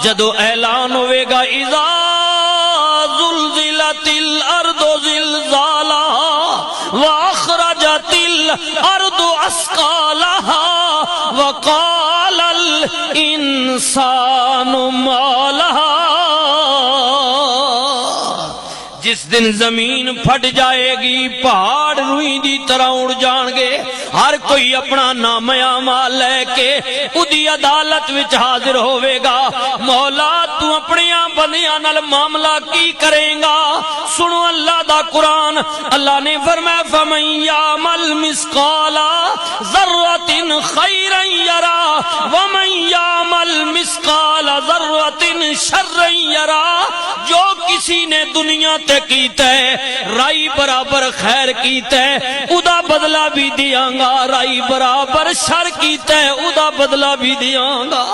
جدو اعلان ہوئے گا اذا زلزلت الارض زلزالها واخرجت الارض اثقالها وقال الانسان ما لها، جس دن زمین پھٹ جائے گی، پہاڑ روئی دی طرح اڑ جان گے، ہر کوئی اپنا نام اعمال لے کے اودی عدالت وچ حاضر ہوئے گا۔ مولا تو اپنی بندیاں نال معاملہ کی کریں گا؟ سنو اللہ دا قرآن، اللہ نے فرمایا فمن یعمل مثقال ذرۃ خیرا یرا ومن یعمل مثقال ذرۃ شرا یرا، جو کسی نے دنیا تے کیتا ہے رائی برابر خیر کیتا ہے ادا بدلہ بھی دیاں گا، رائی برابر شر کیتا ہے ادا بدلہ بھی دیاں گا۔